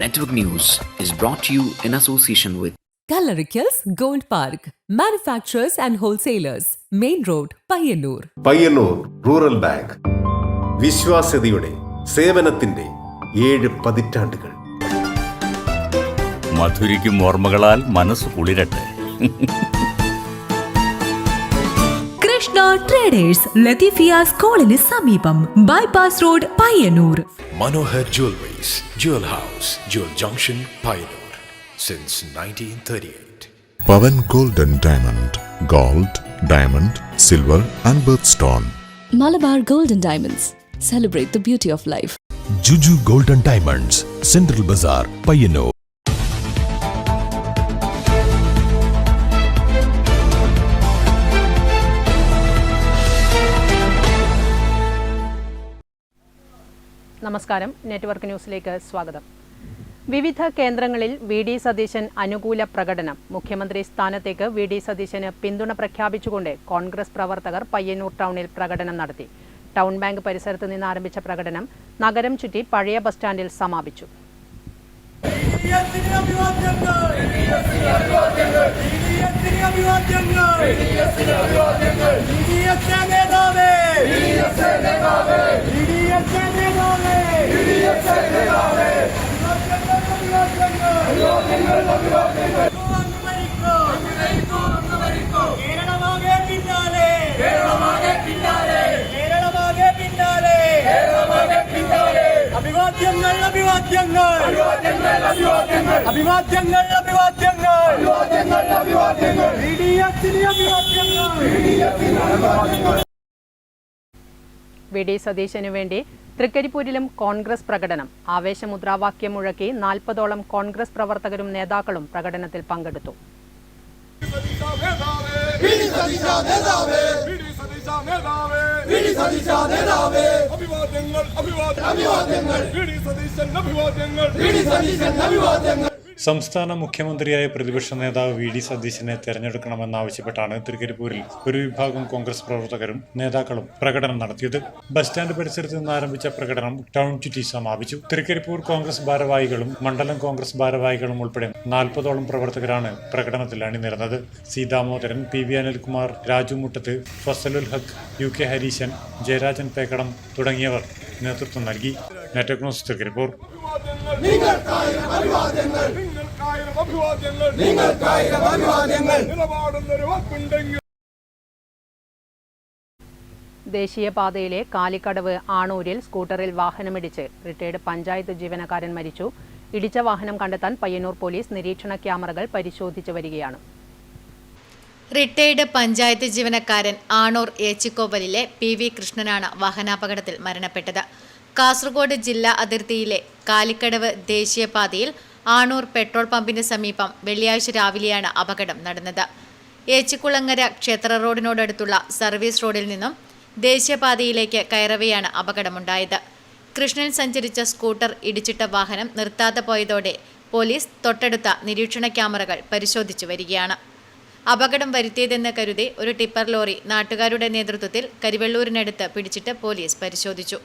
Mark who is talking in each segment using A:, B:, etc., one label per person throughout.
A: Network News is brought to you in association with
B: Kalarikals Gold Park, manufacturers and wholesalers, Main Road, Payyannur.
C: Payyannur rural bank വിശ്വാസ്യതയുടെ സേവനത്തിന്റെ 7 പതിറ്റാണ്ടുകൾ.
D: മധുരിക്കും ഓർമ്മകളാൽ മനസ്സ് കുളിരട്ടെ.
E: Krishna traders Latheefiya സ്കൂളിന് സമീപം bypass road Payyanur.
F: Manohar Jewelries, Jewel House, Jewel Junction, Payyanur, since 1938.
G: Pavan Gold and Diamond, Gold, Diamond, Silver and Birthstone.
H: Malabar Gold and Diamonds, celebrate the beauty of life.
I: Juju Gold and Diamonds, Central Bazaar, Payyannur.
J: നമസ്കാരം, network ന്യൂസിലേക്ക് സ്വാഗതം. വിവിധ കേന്ദ്രങ്ങളിൽ VD. Satheesan അനുകൂല പ്രകടനം. മുഖ്യമന്ത്രി സ്ഥാനത്തേക്ക് VD. സതീശന് പിന്തുണ പ്രഖ്യാപിച്ചുകൊണ്ട് കോൺഗ്രസ് പ്രവർത്തകർ പയ്യന്നൂർ ടൗണിൽ പ്രകടനം നടത്തി. ടൗൺ ബാങ്ക് പരിസരത്ത് നിന്ന് ആരംഭിച്ച പ്രകടനം നഗരം ചുറ്റി പഴയ ബസ് സ്റ്റാൻഡിൽ സമാപിച്ചു. വി.ഡി. സതീശനു വേണ്ടി തൃക്കരിപ്പൂരിലും കോൺഗ്രസ് പ്രകടനം. ആവേശമുദ്രാവാക്യം മുഴക്കി 40ഓളം കോൺഗ്രസ് പ്രവർത്തകരും നേതാക്കളും പ്രകടനത്തിൽ പങ്കെടുത്തു.
K: സംസ്ഥാന മുഖ്യമന്ത്രിയായ പ്രതിപക്ഷ നേതാവ് വി.ഡി. സതീശനെ തെരഞ്ഞെടുക്കണമെന്നാവശ്യപ്പെട്ടാണ് തൃക്കരിപ്പൂരിൽ ഒരു വിഭാഗം കോൺഗ്രസ് പ്രവർത്തകരും നേതാക്കളും പ്രകടനം നടത്തിയത്. ബസ് സ്റ്റാൻഡ് പരിസരത്ത് നിന്ന് ആരംഭിച്ച പ്രകടനം ടൗൺ ചുറ്റി സമാപിച്ചു. തൃക്കരിപ്പൂർ കോൺഗ്രസ് ഭാരവാഹികളും മണ്ഡലം കോൺഗ്രസ് ഭാരവാഹികളും ഉൾപ്പെടെ 40ഓളം പ്രവർത്തകരാണ് പ്രകടനത്തിൽ അണിനിരന്നത്. C Damodaran, P V. Anilkumar, Raju Muttath, Fazalul Haq, U K. Hareeshan, Jayarajan Pekkadam തുടങ്ങിയവർ നേതൃത്വം നൽകി. Network news Trikaripur. ദേശീയപാതയിലെ കാലിക്കടവ് ആണൂരിൽ സ്കൂട്ടറിൽ വാഹനമിടിച്ച് റിട്ടയർഡ് പഞ്ചായത്ത് ജീവനക്കാരൻ മരിച്ചു. ഇടിച്ച വാഹനം കണ്ടെത്താൻ പയ്യന്നൂർ പോലീസ് നിരീക്ഷണ ക്യാമറകൾ പരിശോധിച്ചു വരികയാണ്.
L: റിട്ടയർഡ് പഞ്ചായത്ത് ജീവനക്കാരൻ ആണൂർ ഏച്ചിക്കോവലിലെ പി.വി. കൃഷ്ണനാണ് വാഹനാപകടത്തിൽ മരണപ്പെട്ടത്. കാസർഗോഡ് ജില്ലാ അതിർത്തിയിലെ കാലിക്കടവ് ദേശീയപാതയിൽ ആണൂർ പെട്രോൾ പമ്പിന് സമീപം വെള്ളിയാഴ്ച രാവിലെയാണ് അപകടം നടന്നത്. ഏച്ചിക്കുളങ്ങര ക്ഷേത്ര റോഡിനോടടുത്തുള്ള സർവീസ് റോഡിൽ നിന്നും ദേശീയപാതയിലേക്ക് കയറവെയാണ് അപകടമുണ്ടായത്. കൃഷ്ണൻ സഞ്ചരിച്ച സ്കൂട്ടർ ഇടിച്ചിട്ട വാഹനം നിർത്താതെ പോയതോടെ പോലീസ് തൊട്ടടുത്ത നിരീക്ഷണ ക്യാമറകൾ പരിശോധിച്ചു വരികയാണ്. അപകടം വരുത്തിയതെന്ന് കരുതി ഒരു ടിപ്പർ ലോറി നാട്ടുകാരുടെ നേതൃത്വത്തിൽ കരിവെള്ളൂരിനടുത്ത് പിടിച്ചിട്ട് പോലീസ് പരിശോധിച്ചു.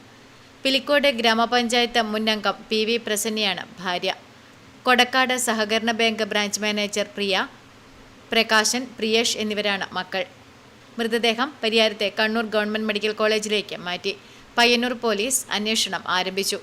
L: പിലിക്കോട് ഗ്രാമപഞ്ചായത്ത് മുൻ അംഗം പി.വി. പ്രസന്നയാണ് ഭാര്യ. കൊടക്കാട് സഹകരണ ബാങ്ക് ബ്രാഞ്ച് മാനേജർ പ്രിയ, പ്രകാശൻ, പ്രിയേഷ് എന്നിവരാണ് മക്കൾ. മൃതദേഹം പരിയാരത്തെ കണ്ണൂർ ഗവൺമെന്റ് മെഡിക്കൽ കോളേജിലേക്ക് മാറ്റി. പയ്യന്നൂർ പോലീസ് അന്വേഷണം ആരംഭിച്ചു.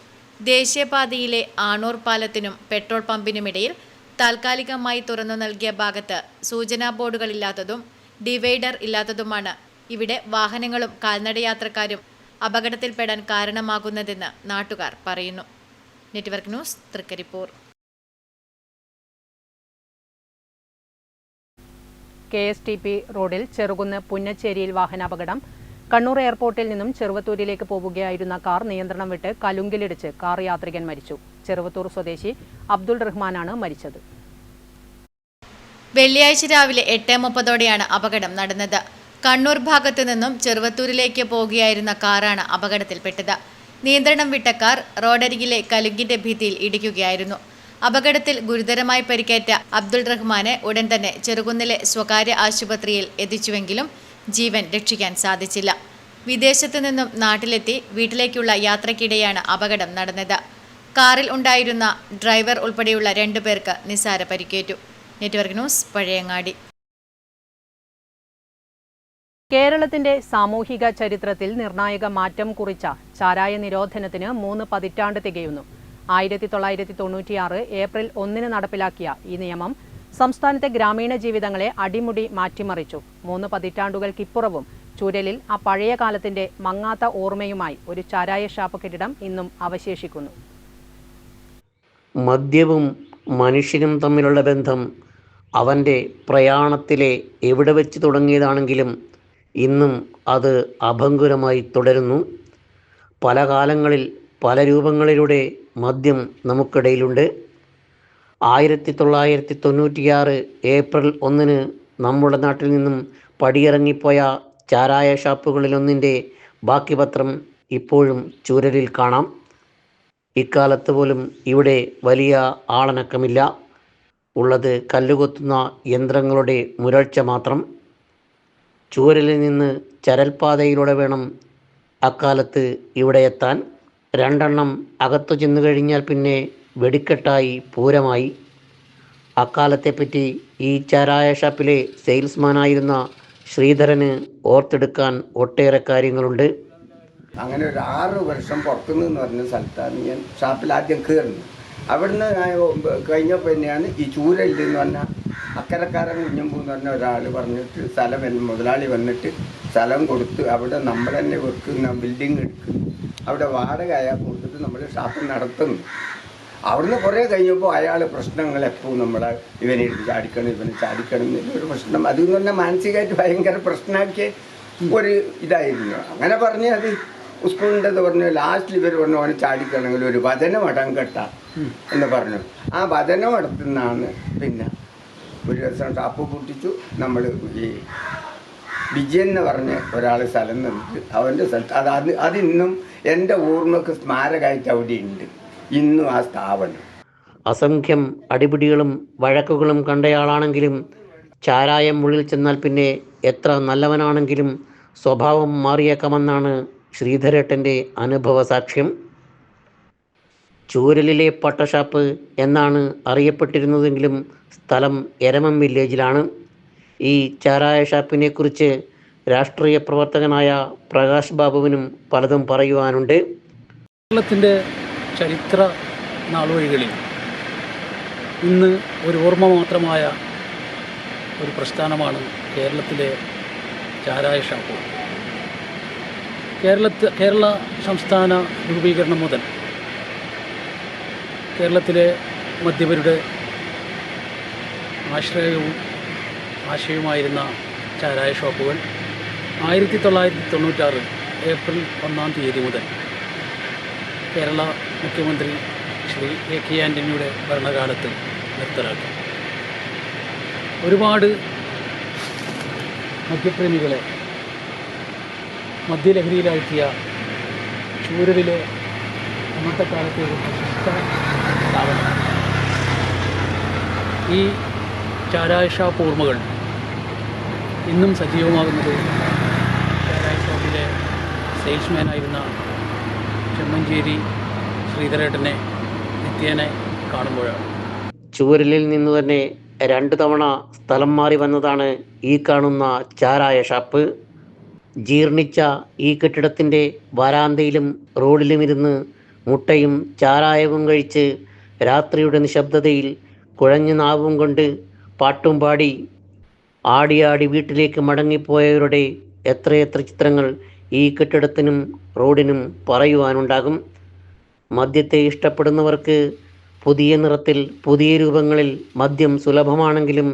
L: ദേശീയപാതയിലെ ആണൂർ പാലത്തിനും പെട്രോൾ പമ്പിനുമിടയിൽ താൽക്കാലികമായി തുറന്നു നൽകിയ ഭാഗത്ത് സൂചനാ ബോർഡുകളില്ലാത്തതും ഡിവൈഡർ ഇല്ലാത്തതുമാണ് ഇവിടെ വാഹനങ്ങളും കാൽനടയാത്രക്കാരും അപകടത്തിൽപ്പെടാൻ കാരണമാകുന്നതെന്ന് നാട്ടുകാർ പറയുന്നു. Network news Trikaripur.
J: KSTP റോഡിൽ ചെറുകുന്ന് പുന്നച്ചേരിയിൽ വാഹനാപകടം. കണ്ണൂർ എയർപോർട്ടിൽ നിന്നും ചെറുവത്തൂരിലേക്ക് പോവുകയായിരുന്ന കാർ നിയന്ത്രണം വിട്ട് കലുങ്കിലിടിച്ച് കാർ യാത്രികൻ മരിച്ചു. ചെറുവത്തൂർ സ്വദേശി അബ്ദുൾ റഹ്മാനാണ് മരിച്ചത്.
L: വെള്ളിയാഴ്ച രാവിലെ 8:30ഓടെയാണ് അപകടം നടന്നത്. കണ്ണൂർ ഭാഗത്തു നിന്നും ചെറുവത്തൂരിലേക്ക് പോകുകയായിരുന്ന കാറാണ് അപകടത്തിൽപ്പെട്ടത്. നിയന്ത്രണം വിട്ട കാർ റോഡരികിലെ കലുങ്കിന്റെ ഭിത്തിയിൽ ഇടിക്കുകയായിരുന്നു. അപകടത്തിൽ ഗുരുതരമായി പരിക്കേറ്റ അബ്ദുൾ റഹ്മാനെ ഉടൻ തന്നെ ചെറുകുന്നിലെ സ്വകാര്യ ആശുപത്രിയിൽ എത്തിച്ചുവെങ്കിലും ജീവൻ രക്ഷിക്കാൻ സാധിച്ചില്ല. വിദേശത്തു നിന്നും നാട്ടിലെത്തി വീട്ടിലേക്കുള്ള യാത്രയ്ക്കിടെയാണ് അപകടം നടന്നത്. കാറിൽ ഉണ്ടായിരുന്ന ഡ്രൈവർ ഉൾപ്പെടെയുള്ള 2 പേർക്ക് നിസ്സാര പരിക്കേറ്റു. Network news, Pazhayangadi.
J: കേരളത്തിന്റെ സാമൂഹിക ചരിത്രത്തിൽ നിർണായക മാറ്റം കുറിച്ച ചാരായ നിരോധനത്തിന് 3 പതിറ്റാണ്ട് തികയുന്നു. 1996 ഏപ്രിൽ 1 നടപ്പിലാക്കിയ ഈ നിയമം സംസ്ഥാനത്തെ ഗ്രാമീണ ജീവിതങ്ങളെ അടിമുടി മാറ്റിമറിച്ചു. 3 പതിറ്റാണ്ടുകൾക്കിപ്പുറവും ചൂരലിൽ ആ പഴയ കാലത്തിന്റെ മങ്ങാത്ത ഓർമ്മയുമായി ഒരു ചാരായ ഷാപ്പ് കെട്ടിടം ഇന്നും അവശേഷിക്കുന്നു.
M: മദ്യവും മനുഷ്യനും തമ്മിലുള്ള ബന്ധം അവൻ്റെ പ്രയാണത്തിലെ എവിടെ വെച്ച് തുടങ്ങിയതാണെങ്കിലും ഇന്നും അത് അഭംഗുരമായി തുടരുന്നു. പല കാലങ്ങളിൽ പല രൂപങ്ങളിലൂടെ മദ്യം നമുക്കിടയിലുണ്ട്. 1996 ഏപ്രിൽ 1 നമ്മുടെ നാട്ടിൽ നിന്നും പടിയിറങ്ങിപ്പോയ ചാരായ ഷാപ്പുകളിലൊന്നിൻ്റെ ബാക്കി പത്രം ഇപ്പോഴും ചൂരലിൽ കാണാം. ഇക്കാലത്ത് പോലും ഇവിടെ വലിയ ആളനക്കമില്ല. ഉള്ളത് കല്ലുകൊത്തുന്ന യന്ത്രങ്ങളുടെ മുരൾച്ച മാത്രം. ചൂരലിൽ നിന്ന് ചരൽപാതയിലൂടെ വേണം അക്കാലത്ത് ഇവിടെ എത്താൻ. 2 എണ്ണം അകത്തു ചെന്നു കഴിഞ്ഞാൽ പിന്നെ വെടിക്കെട്ടായി പൂരമായി. അക്കാലത്തെപ്പറ്റി ഈ ചാരായ ഷാപ്പിലെ സെയിൽസ്മാനായിരുന്ന ശ്രീധരന് ഓർത്തെടുക്കാൻ ഒട്ടേറെ കാര്യങ്ങളുണ്ട്.
N: അങ്ങനെ ഒരു 6 വർഷം പുറത്തുനിന്ന് പറഞ്ഞ സ്ഥലത്താണ് ഞാൻ ഷാപ്പിൽ ആദ്യം കയറുന്നത്. അവിടുന്ന് കഴിഞ്ഞപ്പോൾ തന്നെയാണ് ഈ ചൂരലിൽ എന്ന് പറഞ്ഞാൽ അക്കരക്കാരൻ കുഞ്ഞമ്പൂ എന്ന് പറഞ്ഞ ഒരാൾ പറഞ്ഞിട്ട് സ്ഥലം മുതലാളി വന്നിട്ട് സ്ഥലം കൊടുത്ത് അവിടെ നമ്മൾ തന്നെ വെക്കുന്ന ബിൽഡിങ് എടുക്കുന്നു. അവിടെ വാടക അയാൾ കൊടുത്തിട്ട് നമ്മൾ ഷാപ്പ് നടത്തുന്നു. അവിടുന്ന് കുറേ കഴിഞ്ഞപ്പോൾ അയാൾ പ്രശ്നങ്ങൾ എപ്പോഴും നമ്മളെ ഇവനെ ചാടിക്കണം എന്നൊരു പ്രശ്നം. അതെന്ന് പറഞ്ഞാൽ മാനസികമായിട്ട് ഭയങ്കര പ്രശ്നമാക്കിയ ഒരു ഇതായിരുന്നു. അങ്ങനെ പറഞ്ഞ് അത് സ്കൂളിൻ്റെ പറഞ്ഞു. ലാസ്റ്റിൽ ഇവർ പറഞ്ഞു അവന് ചാടിക്കണമെങ്കിൽ ഒരു വചനം അടങ്കട്ട എന്ന് പറഞ്ഞു. ആ വചനം അടത്തുനിന്നാണ് പിന്നെ ഒരു ദിവസം ഷാപ്പ് പൊട്ടിച്ചു. നമ്മൾ ഈ വിജയൻ എന്ന് പറഞ്ഞ ഒരാൾ സ്ഥലം നിന്നിട്ട് അവൻ്റെ സ്ഥലത്ത് അതിന്നും എൻ്റെ ഓർമ്മക്ക് സ്മാരകമായിട്ട് അവിടെ ഉണ്ട് ഇന്നും ആ സ്ഥാപനം.
M: അസംഖ്യം അടിപിടികളും വഴക്കുകളും കണ്ടയാളാണെങ്കിലും ചാരായം ഉള്ളിൽ ചെന്നാൽ പിന്നെ എത്ര നല്ലവനാണെങ്കിലും സ്വഭാവം മാറിയേക്കാമെന്നാണ് ശ്രീധരേട്ടൻ്റെ അനുഭവ സാക്ഷ്യം. ചൂരലിലെ പട്ടഷാപ്പ് എന്നാണ് അറിയപ്പെട്ടിരുന്നതെങ്കിലും സ്ഥലം എരമം വില്ലേജിലാണ്. ഈ ചാരായ ഷാപ്പിനെ കുറിച്ച് രാഷ്ട്രീയ പ്രവർത്തകനായ പ്രകാശ് ബാബുവിനും പലതും പറയുവാനുണ്ട്.
O: കേരളത്തിൻ്റെ ചരിത്ര നാളുവഴികളിൽ ഇന്ന് ഒരു ഓർമ്മ മാത്രമായ ഒരു പ്രസ്ഥാനമാണ് കേരളത്തിലെ ചാരായ ഷാപ്പ്. കേരള സംസ്ഥാന രൂപീകരണം മുതൽ കേരളത്തിലെ മദ്യപരുടെ ആശ്രയവും ആശയവുമായിരുന്ന ചാരായ ഷോപ്പുകൾ 1996 ഏപ്രിൽ 1 മുതൽ കേരള മുഖ്യമന്ത്രി ശ്രീ A.K. ആൻ്റണിയുടെ ഭരണകാലത്ത് നിർത്തലാക്കി. ഒരുപാട് മദ്യപ്രേമികളെ മദ്യലഹരിയിലാഴ്ത്തിയ ചൂരലിലെ അന്നത്തെ കാലത്തെ ഒരു പ്രശസ്ത സ്ഥാപനം. ഈ ചാരായ ഷാപ്പ് ഓർമ്മകൾ ഇന്നും സജീവമാകുന്നത് ചാരായ ഷാപ്പിലെ സെയിൽസ്മാനായിരുന്ന ചെമ്മഞ്ചേരി ശ്രീധരേട്ടനെ നിത്യേനെ കാണുമ്പോഴാണ്.
M: ചൂരലിൽ നിന്ന് തന്നെ 2 തവണ സ്ഥലം മാറി വന്നതാണ് ഈ കാണുന്ന ചാരായ ഷാപ്പ്. ജീർണിച്ച ഈ കെട്ടിടത്തിൻ്റെ വരാന്തയിലും റോഡിലും ഇരുന്ന് മുട്ടയും ചാരായവും കഴിച്ച് രാത്രിയുടെ നിശബ്ദതയിൽ കുഴഞ്ഞ നാവും കൊണ്ട് പാട്ടും പാടി ആടിയാടി വീട്ടിലേക്ക് മടങ്ങിപ്പോയവരുടെ എത്രയെത്ര ചിത്രങ്ങൾ ഈ കെട്ടിടത്തിനും റോഡിനും പറയുവാനുണ്ടാകും. മദ്യത്തെ ഇഷ്ടപ്പെടുന്നവർക്ക് പുതിയ നിറത്തിൽ പുതിയ രൂപങ്ങളിൽ മദ്യം സുലഭമാണെങ്കിലും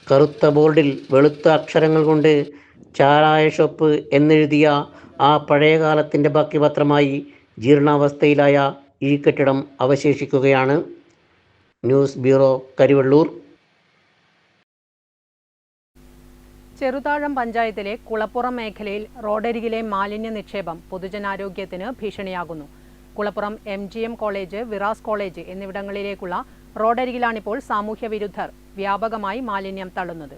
M: കറുത്ത ബോർഡിൽ വെളുത്ത അക്ഷരങ്ങൾ കൊണ്ട് ചാരായ ഷോപ്പ് എന്നെഴുതിയ ആ പഴയകാലത്തിൻ്റെ ബാക്കി പത്രമായി ജീർണാവസ്ഥയിലായ ഈ കെട്ടിടം അവശേഷിക്കുകയാണ്. News bureau, Karivellur.
J: ചെറുതാഴം പഞ്ചായത്തിലെ കുളപ്പുറം മേഖലയിൽ റോഡരികിലെ മാലിന്യ നിക്ഷേപം പൊതുജനാരോഗ്യത്തിന് ഭീഷണിയാകുന്നു. Kulappuram MGM college, Viras college എന്നിവിടങ്ങളിലേക്കുള്ള റോഡരികിലാണിപ്പോൾ സാമൂഹ്യ വിരുദ്ധർ വ്യാപകമായി മാലിന്യം തള്ളുന്നത്.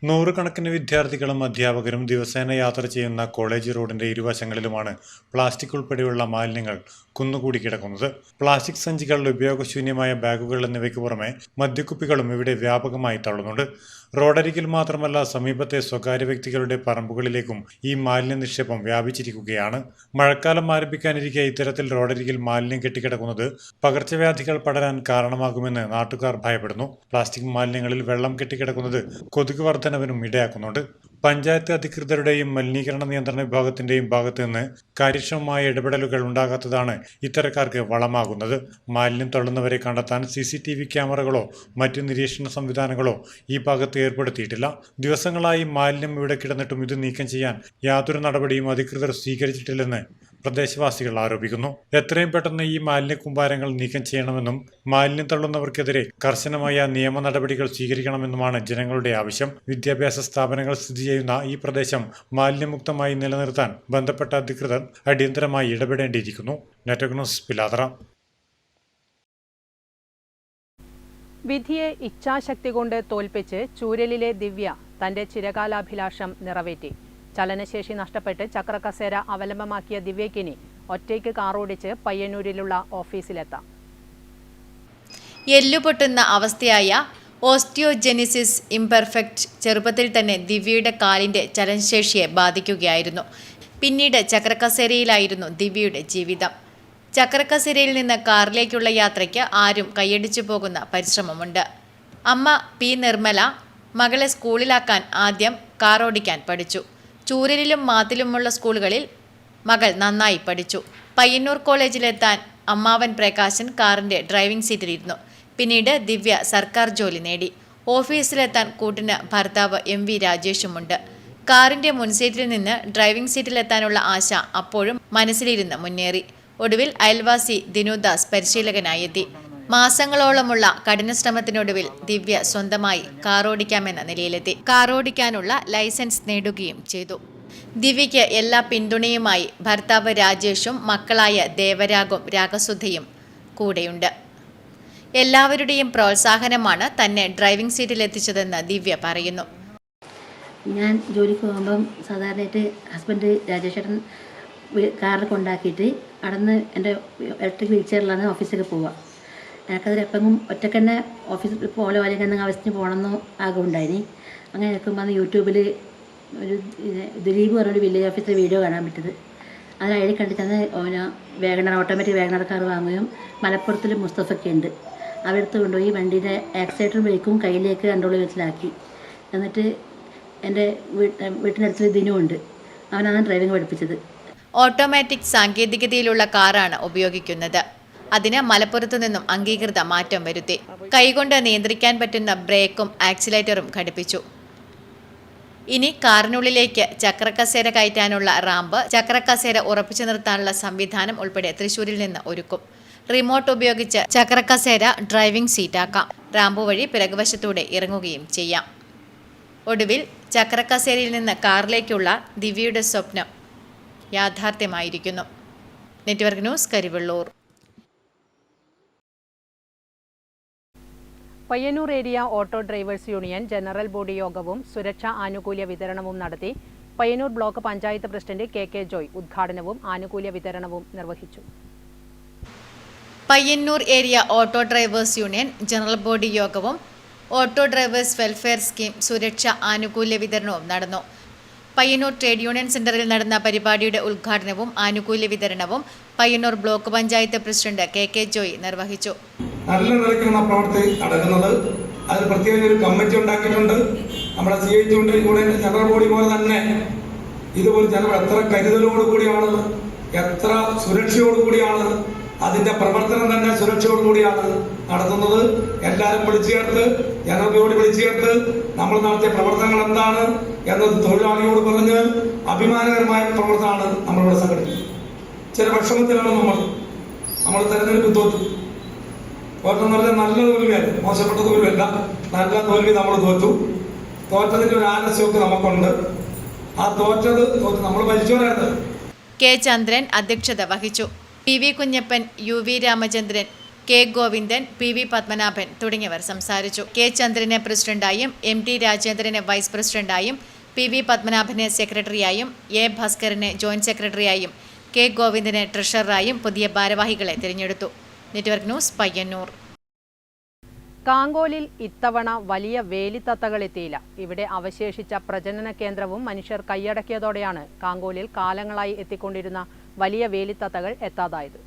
K: നൂറുകണക്കിന് വിദ്യാർത്ഥികളും അധ്യാപകരും ദിവസേന യാത്ര ചെയ്യുന്ന കോളേജ് റോഡിന്റെ ഇരുവശങ്ങളിലുമാണ് പ്ലാസ്റ്റിക് ഉൾപ്പെടെയുള്ള മാലിന്യങ്ങൾ കുന്നുകൂടി കിടക്കുന്നത്. പ്ലാസ്റ്റിക് സഞ്ചികൾ, ഉപയോഗശൂന്യമായ ബാഗുകൾ എന്നിവയ്ക്ക് പുറമെ മദ്യക്കുപ്പികളും ഇവിടെ വ്യാപകമായി തള്ളുന്നുണ്ട്. റോഡരികിൽ മാത്രമല്ല, സമീപത്തെ സ്വകാര്യ വ്യക്തികളുടെ പറമ്പുകളിലേക്കും ഈ മാലിന്യ നിക്ഷേപം വ്യാപിച്ചിരിക്കുകയാണ്. മഴക്കാലം ആരംഭിക്കാനിരിക്കെ ഇത്തരത്തിൽ റോഡരികിൽ മാലിന്യം കെട്ടിക്കിടക്കുന്നത് പകർച്ചവ്യാധികൾ പടരാൻ കാരണമാകുമെന്ന് നാട്ടുകാർ ഭയപ്പെടുന്നു. പ്ലാസ്റ്റിക് മാലിന്യങ്ങളിൽ വെള്ളം കെട്ടിക്കിടക്കുന്നത് കൊതുക് വർധനവിനും ഇടയാക്കുന്നുണ്ട്. പഞ്ചായത്ത് അധികൃതരുടെയും മലിനീകരണ നിയന്ത്രണ വിഭാഗത്തിന്റെയും ഭാഗത്തു നിന്ന് കാര്യക്ഷമമായ ഇടപെടലുകൾ ഉണ്ടാകാത്തതാണ് ഇത്തരക്കാർക്ക് വളമാകുന്നത്. മാലിന്യം തള്ളുന്നവരെ കണ്ടെത്താൻ CCTV ക്യാമറകളോ മറ്റു നിരീക്ഷണ സംവിധാനങ്ങളോ ഈ ഭാഗത്ത് ഏർപ്പെടുത്തിയിട്ടില്ല. ദിവസങ്ങളായി മാലിന്യം ഇവിടെ കിടന്നിട്ടും ഇത് നീക്കം ചെയ്യാൻ യാതൊരു നടപടിയും അധികൃതർ സ്വീകരിച്ചിട്ടില്ലെന്ന് പ്രദേശവാസികൾ ആരോപിക്കുന്നു. എത്രയും പെട്ടെന്ന് ഈ മാലിന്യ കൂമ്പാരങ്ങൾ നീക്കം ചെയ്യണമെന്നും മാലിന്യം തള്ളുന്നവർക്കെതിരെ കർശനമായ നിയമ നടപടികൾ സ്വീകരിക്കണമെന്നുമാണ് ജനങ്ങളുടെ ആവശ്യം. വിദ്യാഭ്യാസ സ്ഥാപനങ്ങൾ സ്ഥിതി ചെയ്യുന്ന ഈ പ്രദേശം മാലിന്യമുക്തമായി നിലനിർത്താൻ ബന്ധപ്പെട്ട അധികൃതർ അടിയന്തരമായി ഇടപെടേണ്ടിയിരിക്കുന്നു. Network news, Pilathara.
J: വിധിയെ ഇച്ഛാശക്തി കൊണ്ട് തോൽപ്പിച്ച് ചൂരലിലെ ദിവ്യ തന്റെ ചിരകാലാഭിലാഷം നിറവേറ്റി. ചലനശേഷി നഷ്ടപ്പെട്ട് ചക്രക്കസേര അവലംബമാക്കിയ ദിവ്യക്കിനി ഒറ്റയ്ക്ക് കാറോടിച്ച് പയ്യന്നൂരിലുള്ള ഓഫീസിലെത്താം.
L: എല്ലുപൊട്ടുന്ന അവസ്ഥയായ ഓസ്റ്റിയോജെനിസിസ് ഇംപെർഫെക്റ്റ് ചെറുപ്പത്തിൽ തന്നെ ദിവ്യയുടെ കാലിന്റെ ചലനശേഷിയെ ബാധിക്കുകയായിരുന്നു. പിന്നീട് ചക്രക്കസേരയിലായിരുന്നു ദിവ്യയുടെ ജീവിതം. ചക്രക്കസേരയിൽ നിന്ന് കാറിലേക്കുള്ള യാത്രയ്ക്ക് ആരും കൈയടിച്ചു പോകുന്ന പരിശ്രമമുണ്ട്. അമ്മ P. നിർമ്മല മകളെ സ്കൂളിലാക്കാൻ ആദ്യം കാറോടിക്കാൻ പഠിച്ചു. ചൂരലിലും മാത്തിലുമുള്ള സ്കൂളുകളിൽ മകൾ നന്നായി പഠിച്ചു. പയ്യന്നൂർ കോളേജിലെത്താൻ അമ്മാവൻ പ്രകാശൻ കാറിന്റെ ഡ്രൈവിംഗ് സീറ്റിലിരുന്നു. പിന്നീട് ദിവ്യ സർക്കാർ ജോലി നേടി. ഓഫീസിലെത്താൻ കൂട്ടിന് ഭർത്താവ് MV രാജേഷുമുണ്ട്. കാറിന്റെ മുൻസീറ്റിൽ നിന്ന് ഡ്രൈവിംഗ് സീറ്റിലെത്താനുള്ള ആശ അപ്പോഴും മനസ്സിലിരുന്ന് മുന്നേറി. ഒടുവിൽ അയൽവാസി ദിനുദാസ് പരിശീലകനായി എത്തി. മാസങ്ങളോളമുള്ള കഠിനശ്രമത്തിനൊടുവിൽ ദിവ്യ സ്വന്തമായി കാറോടിക്കാമെന്ന നിലയിലെത്തി. കാറോടിക്കാനുള്ള ലൈസൻസ് നേടുകയും ചെയ്തു. ദിവ്യയ്ക്ക് എല്ലാ പിന്തുണയുമായി ഭർത്താവ് രാജേഷും മക്കളായ ദേവരാഗും രാഗസുധയും കൂടെയുണ്ട്. എല്ലാവരുടെയും പ്രോത്സാഹനമാണ് തന്നെ ഡ്രൈവിംഗ് സീറ്റിലെത്തിച്ചതെന്ന് ദിവ്യ പറയുന്നു.
P: ഞാൻ ജോലിക്ക് പോകുമ്പം സാധാരണയായിട്ട് ഹസ്ബൻഡ് രാജേഷേട്ടൻ കാറിൽ കൊണ്ടാക്കിയിട്ട് അടന്ന് എൻ്റെ ഇലക്ട്രിക് വീൽ ചെയറിലാണ് ഓഫീസിലേക്ക് പോവുക. എനിക്കതിൽ എപ്പോഴും ഒറ്റക്കന്നെ ഓഫീസിൽ പോലെ പോലെ എന്തെങ്കിലും ആവശ്യത്തിന് പോകണമെന്നോ ആഗ്രഹമുണ്ടായിനി. അങ്ങനെ നിൽക്കുമ്പോൾ അന്ന് യൂട്യൂബിൽ ഒരു ദിലീപ് പറഞ്ഞൊരു വില്ലേജ് ഓഫീസിലെ വീഡിയോ കാണാൻ പറ്റിയത്. അതിൽ അയാൾ കണ്ടിട്ടാണ് വേഗണർ ഓട്ടോമാറ്റിക് വേഗണർ കാർ വാങ്ങുകയും മലപ്പുറത്തിൽ മുസ്തഫയ്ക്ക് ഉണ്ട്. അവരെടുത്ത് കൊണ്ടുപോയി വണ്ടീൻ്റെ ആക്സിലേറ്റർ ബ്രേക്കും കയ്യിലേക്ക് കൺട്രോൾ വെച്ചിലാക്കി. എന്നിട്ട് എൻ്റെ വീട്ടിനടുത്തൊരു ദിനുമുണ്ട്, അവനാണ് ഡ്രൈവിംഗ് പഠിപ്പിച്ചത്.
L: ഓട്ടോമാറ്റിക് സാങ്കേതികതയിലുള്ള കാറാണ് ഉപയോഗിക്കുന്നത്. അതിന് മലപ്പുറത്തു നിന്നും അംഗീകൃത മാറ്റം വരുത്തി. കൈകൊണ്ട് നിയന്ത്രിക്കാൻ പറ്റുന്ന ബ്രേക്കും ആക്സിലേറ്ററും ഘടിപ്പിച്ചു. ഇനി കാറിനുള്ളിലേക്ക് ചക്രക്കസേര കയറ്റാനുള്ള റാമ്പ്, ചക്രക്കസേര ഉറപ്പിച്ചു നിർത്താനുള്ള സംവിധാനം ഉൾപ്പെടെ തൃശ്ശൂരിൽ നിന്ന് ഒരുക്കും. റിമോട്ട് ഉപയോഗിച്ച് ചക്രക്കസേര ഡ്രൈവിംഗ് സീറ്റാക്കാം. റാമ്പ് വഴി പിറകുവശത്തൂടെ ഇറങ്ങുകയും ചെയ്യാം. ഒടുവിൽ ചക്രക്കസേരയിൽ നിന്ന് കാറിലേക്കുള്ള ദിവ്യയുടെ സ്വപ്നം യാഥാർത്ഥ്യമായിരിക്കുന്നു. Network news, Karivellur.
J: Payyannur area auto drivers union general body യോഗവും സുരക്ഷാ ആനുകൂല്യ വിതരണവും നടത്തി. Payyannur block panchayat president KK Joy ഉദ്ഘാടനവും ആനുകൂല്യ വിതരണവും നിർവഹിച്ചു.
L: Payyannur area auto drivers union general body യോഗവും ഓട്ടോ ഡ്രൈവേഴ്സ് വെൽഫെയർ സ്കീം സുരക്ഷാ ആനുകൂല്യ വിതരണവും നടന്നു. പയ്യന്നൂർ ട്രേഡ് യൂണിയൻ സെന്ററിൽ നടന്ന പരിപാടിയുടെ ഉദ്ഘാടനവും ആനുകൂല്യ വിതരണവും Payyanur block panchayat president KK Joy നിർവഹിച്ചു.
Q: നല്ല നിലയ്ക്കാണ് പ്രവർത്തി നടക്കുന്നത്. അതിന് പ്രത്യേക ഒരു കമ്മിറ്റി ഉണ്ടാക്കിയിട്ടുണ്ട്. നമ്മുടെ CIT യൂണിയൻ ജനറൽ ബോഡി പോലെ തന്നെ ഇതുപോലെ ജനം എത്ര കരുതലോടുകൂടിയാണ്, എത്ര സുരക്ഷയോടുകൂടിയാണ്, അതിന്റെ പ്രവർത്തനം തന്നെ സുരക്ഷയോടുകൂടിയാണ് നടത്തുന്നത്. എല്ലാവരും വിളിച്ചു ചേർത്ത്, ജനറൽ ബോഡി വിളിച്ചു ചേർത്ത് നമ്മൾ നടത്തിയ പ്രവർത്തനങ്ങൾ എന്താണ് എന്നത് തൊഴിലാളിയോട് പറഞ്ഞ് അഭിമാനകരമായ പ്രവർത്തനമാണ് നമ്മളിവിടെ സംഘടിപ്പിച്ചത്. ചില വിഷമത്തിലാണ് നമ്മൾ തെരഞ്ഞെടുപ്പ് തോറ്റു. തോറ്റെന്ന് പറഞ്ഞാൽ നല്ല തോൽവിയല്ല, മോശപ്പെട്ട തോൽവിയല്ല, നല്ല തോൽവി നമ്മൾ തോറ്റു. തോറ്റതിന്റെ ഒരു ആലസ്യമൊക്കെ നമുക്കുണ്ട്. ആ തോറ്റത് നമ്മൾ ഭരിച്ചവരായിരുന്നു.
L: K. ചന്ദ്രൻ അധ്യക്ഷത വഹിച്ചു. PV Kunhappan, UV Ramachandran, K Govindan, P V. Padmanabhan തുടങ്ങിയവർ സംസാരിച്ചു. കെ ചന്ദ്രനെ പ്രസിഡന്റായും എം.ടി. രാജേന്ദ്രനെ വൈസ് പ്രസിഡന്റായും പി.വി. പത്മനാഭനെ സെക്രട്ടറിയായും എ. ഭാസ്കരനെ ജോയിന്റ് സെക്രട്ടറിയായും കെ ഗോവിന്ദനെ ട്രഷററായും പുതിയ ഭാരവാഹികളെ തിരഞ്ഞെടുത്തു. Network news, Payyanur.
J: കാങ്കോലിൽ ഇത്തവണ വലിയ വേലിത്തത്തകൾ എത്തിയില്ല. ഇവിടെ അവശേഷിച്ച പ്രജനന കേന്ദ്രവും മനുഷ്യർ കൈയടക്കിയതോടെയാണ് കാങ്കോലിൽ കാലങ്ങളായി എത്തിക്കൊണ്ടിരുന്ന വലിയ വേലിത്തത്തകൾ എത്താതായത്.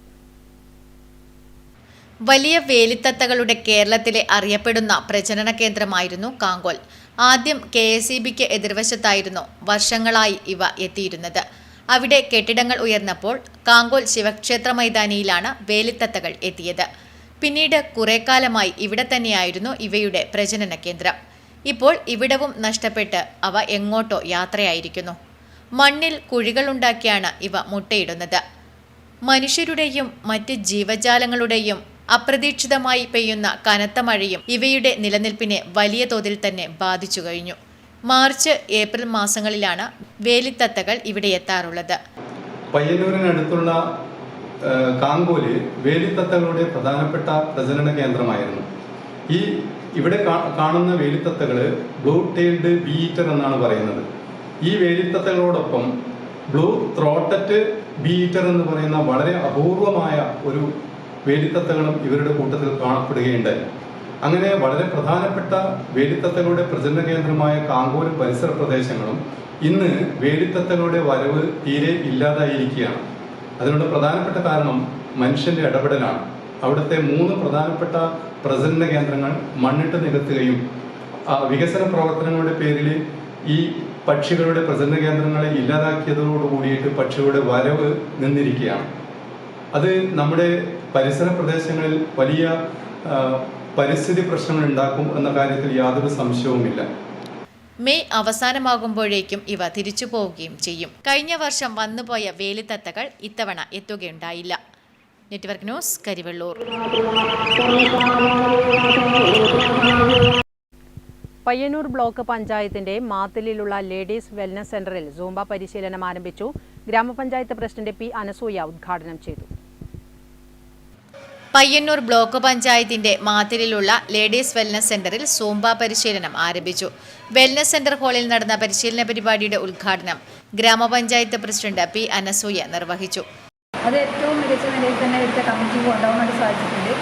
L: വലിയ വേലിത്തത്തകളുടെ കേരളത്തിലെ അറിയപ്പെടുന്ന പ്രജനന കേന്ദ്രമായിരുന്നു കാങ്കോൽ. ആദ്യം KSEBക്ക് എതിർവശത്തായിരുന്നു വർഷങ്ങളായി ഇവ എത്തിയിരുന്നത്. അവിടെ കെട്ടിടങ്ങൾ ഉയർന്നപ്പോൾ കാങ്കോൽ ശിവക്ഷേത്ര മൈതാനിയിലാണ് വേലിത്തത്തകൾ എത്തിയത്. പിന്നീട് കുറേക്കാലമായി ഇവിടെ തന്നെയായിരുന്നു ഇവയുടെ പ്രജനന കേന്ദ്രം. ഇപ്പോൾ ഇവിടവും നഷ്ടപ്പെട്ട് അവ എങ്ങോട്ടോ യാത്രയായിരിക്കുന്നു. മണ്ണിൽ കുഴികളുണ്ടാക്കിയാണ് ഇവ മുട്ടയിടുന്നത്. മനുഷ്യരുടെയും മറ്റ് ജീവജാലങ്ങളുടെയും അപ്രതീക്ഷിതമായി പെയ്യുന്ന കനത്ത മഴയും ഇവയുടെ നിലനിൽപ്പിനെ വലിയ തോതിൽ തന്നെ ബാധിച്ചു കഴിഞ്ഞു. മാർച്ച്, ഏപ്രിൽ മാസങ്ങളിലാണ് വേലിത്തത്തകൾ ഇവിടെ എത്താറുള്ളത്.
R: പയ്യന്നൂരിനടുത്തുള്ള കാങ്കോല് വേലിത്തത്തകളുടെ പ്രധാനപ്പെട്ട പ്രജനന കേന്ദ്രമായിരുന്നു. ഇവിടെ കാണുന്ന വേലിത്തത്തകൾ ബ്ലൂ ടെയിൽഡ് ബീ ഈറ്റർ എന്നാണ് പറയുന്നത്. ഈ വേലിത്തത്തകളോടൊപ്പം ബ്ലൂ ത്രോട്ടറ്റ് ബീ ഈറ്റർ എന്ന് പറയുന്ന വളരെ അപൂർവമായ ഒരു വേലിത്തത്തകളും ഇവരുടെ കൂട്ടത്തിൽ കാണപ്പെടുകയുണ്ടായി. അങ്ങനെ വളരെ പ്രധാനപ്പെട്ട വേലിത്തത്തകളുടെ പ്രജനന കേന്ദ്രമായ കാങ്കോലും പരിസര പ്രദേശങ്ങളും ഇന്ന് വേലിത്തത്തകളുടെ വരവ് തീരെ ഇല്ലാതായിരിക്കുകയാണ്. അതിനുള്ള പ്രധാനപ്പെട്ട കാരണം മനുഷ്യന്റെ ഇടപെടലാണ്. അവിടുത്തെ 3 പ്രധാനപ്പെട്ട പ്രജനന കേന്ദ്രങ്ങൾ മണ്ണിട്ട് നികത്തുകയും വികസന പ്രവർത്തനങ്ങളുടെ പേരിൽ ഈ പക്ഷികളുടെ പ്രജനന കേന്ദ്രങ്ങളെ ഇല്ലാതാക്കിയതോടുകൂടിയിട്ട് പക്ഷികളുടെ വരവ് നിന്നിരിക്കുകയാണ്. അത് നമ്മുടെ പരിസര പ്രദേശങ്ങളിൽ വലിയ പരിസ്ഥിതി പ്രശ്നങ്ങൾ ഉണ്ടാക്കും എന്ന കാര്യത്തിൽ യാതൊരു സംശയവുമില്ല.
L: മെയ് അവസാനമാകുമ്പോഴേക്കും ഇവ തിരിച്ചു പോവുകയും ചെയ്യും. കഴിഞ്ഞ വർഷം വന്നുപോയ വേലിത്തത്തകൾ ഇത്തവണ എത്തുകയുണ്ടായില്ല. Network news, Karivellur.
J: Payyannur block പഞ്ചായത്തിന്റെ മാത്തിലുള്ള ലേഡീസ് വെൽനസ് സെന്ററിൽ സൂംബ പരിശീലനം ആരംഭിച്ചു. ഗ്രാമപഞ്ചായത്ത് പ്രസിഡന്റ് പി. അനസൂയ ഉദ്ഘാടനം ചെയ്തു.
L: പയ്യന്നൂർ ബ്ലോക്ക് പഞ്ചായത്തിന്റെ മാത്തിലുള്ള ലേഡീസ് വെൽനസ് സെന്ററിൽ സൂംബ പരിശീലനം ആരംഭിച്ചു. വെൽനസ് സെന്റർ ഹാളിൽ നടന്ന പരിശീലന പരിപാടിയുടെ ഉദ്ഘാടനം ഗ്രാമപഞ്ചായത്ത് പ്രസിഡന്റ് പി. അനസൂയ നിർവഹിച്ചു.
S: അത് ഏറ്റവും മികച്ച നിലയിൽ തന്നെ ഇവിടുത്തെ കമ്മിറ്റി കൊണ്ടുപോകാൻ വേണ്ടി സാധിച്ചിട്ടുണ്ട്.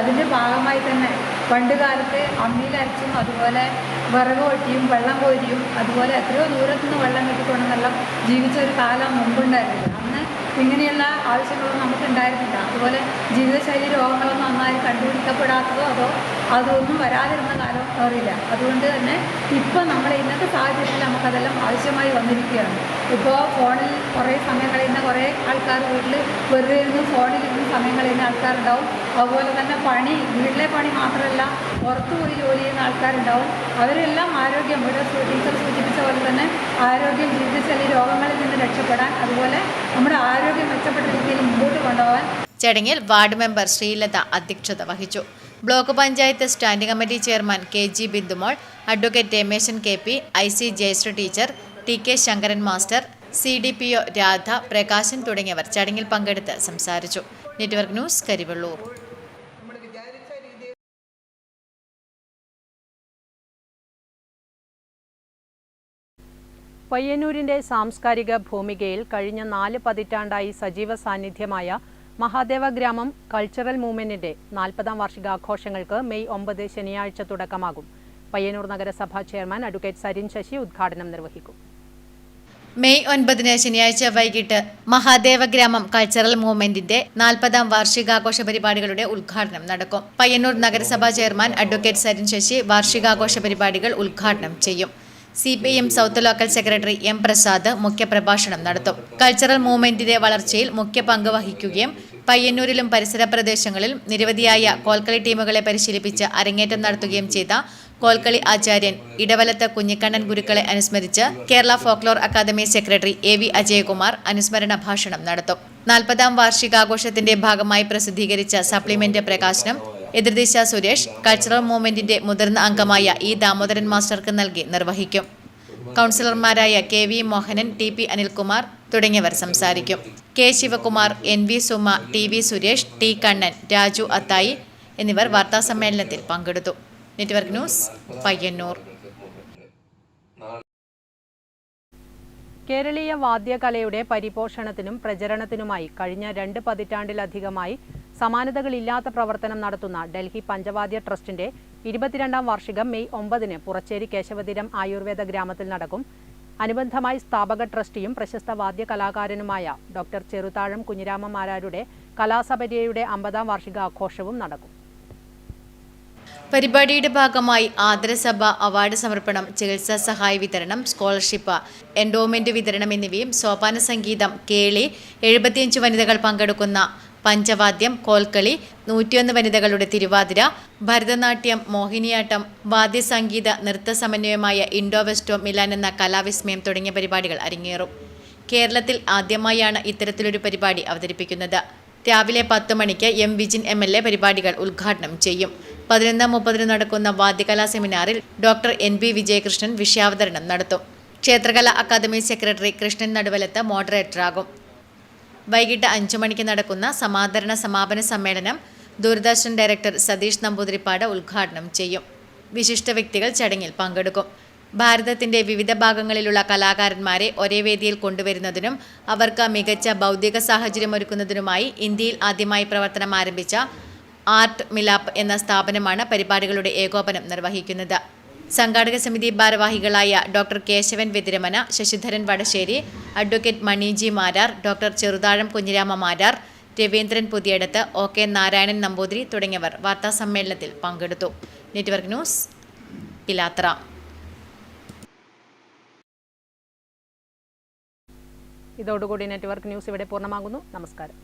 S: അതിൻ്റെ ഭാഗമായി തന്നെ പണ്ട് കാലത്ത് അമ്മിയിലരച്ചും അതുപോലെ വിറക് വെട്ടിയും വെള്ളം കോരിയും അതുപോലെ എത്രയോ ദൂരത്തുനിന്ന് വെള്ളം കെട്ടിക്കൊണ്ടെന്നെല്ലാം ജീവിച്ച ഒരു കാലം മുമ്പുണ്ടായിരുന്നില്ല. അന്ന് ഇങ്ങനെയുള്ള ആവശ്യങ്ങളൊന്നും നമുക്കുണ്ടായിരുന്നില്ല. അതുപോലെ ജീവിതശൈലി രോഗങ്ങളൊന്നും നന്നായി കണ്ടുപിടിക്കപ്പെടാത്തതോ അതൊന്നും വരാതിരുന്ന കാലം അറിയില്ല. അതുകൊണ്ട് തന്നെ ഇപ്പം നമ്മുടെ ഇന്നത്തെ സാഹചര്യത്തിൽ നമുക്കതെല്ലാം ആവശ്യമായി വന്നിരിക്കുകയാണ്. ഇപ്പോൾ ഫോണിൽ കുറേ സമയം കളയുന്ന കുറേ ആൾക്കാർ വീട്ടിൽ വെറുതെ ഇരുന്ന് ഫോണിലിരുന്ന് സമയം കളയുന്ന ആൾക്കാരുണ്ടാവും. അതുപോലെ തന്നെ വീട്ടിലെ പണി മാത്രമല്ല പുറത്തു പോയി ജോലി ചെയ്യുന്ന ആൾക്കാരുണ്ടാവും. അവരെല്ലാം ആരോഗ്യം, ഇവിടെ ടീച്ചർ സൂചിപ്പിച്ച പോലെ തന്നെ ആരോഗ്യം, ജീവിതശൈലി രോഗങ്ങളിൽ നിന്ന് രക്ഷപ്പെടാൻ അതുപോലെ നമ്മുടെ ആരോഗ്യം മെച്ചപ്പെട്ട രീതിയിൽ മുമ്പോട്ട് കൊണ്ടുപോകാൻ.
L: ചടങ്ങിൽ വാർഡ് മെമ്പർ ശ്രീലത അധ്യക്ഷത വഹിച്ചു. Block panchayat standing committee chairman KG Bindumol, advocate Rameshan KP, IC Jayasree teacher, TK Sankaran master, CDPO Radha, Prakashan തുടങ്ങിയവർ ചടങ്ങിൽ പങ്കെടുത്ത് സംസാരിച്ചു. Network news, Karivellur.
J: പയ്യന്നൂരിന്റെ സാംസ്കാരിക ഭൂമികയിൽ കഴിഞ്ഞ 4 പതിറ്റാണ്ടായി സജീവ സാന്നിധ്യമായ മഹാദേവ ഗ്രാമം കൾച്ചറൽ മൂവ്മെന്റിന്റെ 40ാം വാർഷികാഘോഷങ്ങൾക്ക് മെയ് 9 ശനിയാഴ്ച തുടക്കമാകും. പയ്യന്നൂർ നഗരസഭാ ചെയർമാൻ അഡ്വക്കേറ്റ് സരിൻ ശശി ഉദ്ഘാടനം നിർവഹിക്കും.
L: മെയ് 9 ശനിയാഴ്ച വൈകിട്ട് മഹാദേവ ഗ്രാമം കൾച്ചറൽ മൂവ്മെന്റിന്റെ 40ാം വാർഷികാഘോഷ പരിപാടികളുടെ ഉദ്ഘാടനം നടക്കും. പയ്യന്നൂർ നഗരസഭാ ചെയർമാൻ അഡ്വക്കേറ്റ് സരിൻ ശശി വാർഷികാഘോഷ പരിപാടികൾ ഉദ്ഘാടനം ചെയ്യും. CPM south local secretary M. Prasad മുഖ്യപ്രഭാഷണം നടത്തും. കൾച്ചറൽ മൂവ്മെന്റിന്റെ വളർച്ചയിൽ മുഖ്യ പങ്ക് വഹിക്കുകയും പയ്യന്നൂരിലും പരിസര പ്രദേശങ്ങളിലും നിരവധിയായ കോൽക്കളി ടീമുകളെ പരിശീലിപ്പിച്ച് അരങ്ങേറ്റം നടത്തുകയും ചെയ്ത കോൽക്കളി ആചാര്യൻ ഇടവലത്ത് കുഞ്ഞിക്കണ്ണൻ ഗുരുക്കളെ അനുസ്മരിച്ച് Kerala folklore academy secretary AV Ajayakumar അനുസ്മരണ ഭാഷണം നടത്തും. 40ാം വാർഷികാഘോഷത്തിന്റെ ഭാഗമായി പ്രസിദ്ധീകരിച്ച സപ്ലിമെന്റ് പ്രകാശനം എതിർദിശ സുരേഷ് കൾച്ചറൽ മൂവ്മെന്റിന്റെ മുതിർന്ന അംഗമായ E. ദാമോദരൻ മാസ്റ്റർക്ക് നൽകി നിർവഹിക്കും. കൗൺസിലർമാരായ KV മോഹനൻ, TP അനിൽകുമാർ തുടങ്ങിയവർ സംസാരിക്കും. K Shivakumar, NV Suma, TV Suresh, T Kannan, Raju അത്തായി എന്നിവർ വാർത്താസമ്മേളനത്തിൽ പങ്കെടുത്തു. Network news, Payyanur.
J: കേരളീയ വാദ്യകലയുടെ പരിപോഷണത്തിനും പ്രചരണത്തിനുമായി കഴിഞ്ഞ 2 പതിറ്റാണ്ടിലധികമായി സമാനതകളില്ലാത്ത പ്രവർത്തനം നടത്തുന്ന ഡൽഹി പഞ്ചവാദ്യ ട്രസ്റ്റിന്റെ 22ാം വാർഷികം മെയ് 9-ന് പുറച്ചേരി കേശവതീരം ആയുർവേദ ഗ്രാമത്തിൽ നടക്കും. അനുബന്ധമായി സ്ഥാപക ട്രസ്റ്റിയും പ്രശസ്ത വാദ്യ കലാകാരനുമായ ഡോക്ടർ ചെറുതാഴം കുഞ്ഞിരാമ മാരാരുടെ കലാസപര്യയുടെ 50ാം വാർഷികാഘോഷവും നടക്കും.
L: പരിപാടിയുടെ ഭാഗമായി ആദരസഭ, അവാർഡ് സമർപ്പണം, ചികിത്സാ സഹായ വിതരണം, സ്കോളർഷിപ്പ്, എൻഡോമെന്റ് വിതരണം എന്നിവയും സോപാന സംഗീതം, കേളി, 75 വനിതകൾ പങ്കെടുക്കുന്ന പഞ്ചവാദ്യം, കോൽക്കളി, 101 വനിതകളുടെ തിരുവാതിര, ഭരതനാട്യം, മോഹിനിയാട്ടം, വാദ്യസംഗീത നൃത്ത സമന്വയമായ ഇൻഡോ വെസ്റ്റോ മിലാൻ എന്ന കലാവിസ്മയം തുടങ്ങിയ പരിപാടികൾ അരങ്ങേറും. കേരളത്തിൽ ആദ്യമായാണ് ഇത്തരത്തിലൊരു പരിപാടി അവതരിപ്പിക്കുന്നത്. രാവിലെ 10 മണിക്ക് M. വിജിൻ MLA പരിപാടികൾ ഉദ്ഘാടനം ചെയ്യും. 11:30 നടക്കുന്ന വാദ്യകലാ സെമിനാറിൽ ഡോക്ടർ NB വിജയകൃഷ്ണൻ വിഷയാവതരണം നടത്തും. ക്ഷേത്രകലാ അക്കാദമി സെക്രട്ടറി കൃഷ്ണൻ നടുവലത്ത് മോഡറേറ്ററാകും. വൈകിട്ട് 5 മണിക്ക് നടക്കുന്ന സമാപന സമ്മേളനം ദൂരദർശൻ ഡയറക്ടർ സതീഷ് നമ്പൂതിരിപ്പാട് ഉദ്ഘാടനം ചെയ്യും. വിശിഷ്ട വ്യക്തികൾ ചടങ്ങിൽ പങ്കെടുക്കും. ഭാരതത്തിന്റെ വിവിധ ഭാഗങ്ങളിലുള്ള കലാകാരന്മാരെ ഒരേ വേദിയിൽ കൊണ്ടുവരുന്നതിനും അവർക്ക് മികച്ച ബൗദ്ധിക സാഹചര്യമൊരുക്കുന്നതിനുമായി ഇന്ത്യയിൽ ആദ്യമായി പ്രവർത്തനം ആരംഭിച്ച ആർട്ട് മിലാപ്പ് എന്ന സ്ഥാപനമാണ് പരിപാടികളുടെ ഏകോപനം നിർവഹിക്കുന്നത്. സംഘാടക സമിതി ഭാരവാഹികളായ doctor Keshavan Vethiramana, Sasidharan Vadasseri, advocate Maniji Marar, doctor Cheruthazham Kunhirama Marar, Raveendran Puthiyadath, OK Narayanan Namboothiri തുടങ്ങിയവർ വാർത്താസമ്മേളനത്തിൽ പങ്കെടുത്തു. Network news, Pilathara.
J: ഇതോടുകൂടി നെറ്റ്വർക്ക് ന്യൂസ് ഇവിടെ പൂർണ്ണമാകുന്നു. നമസ്കാരം.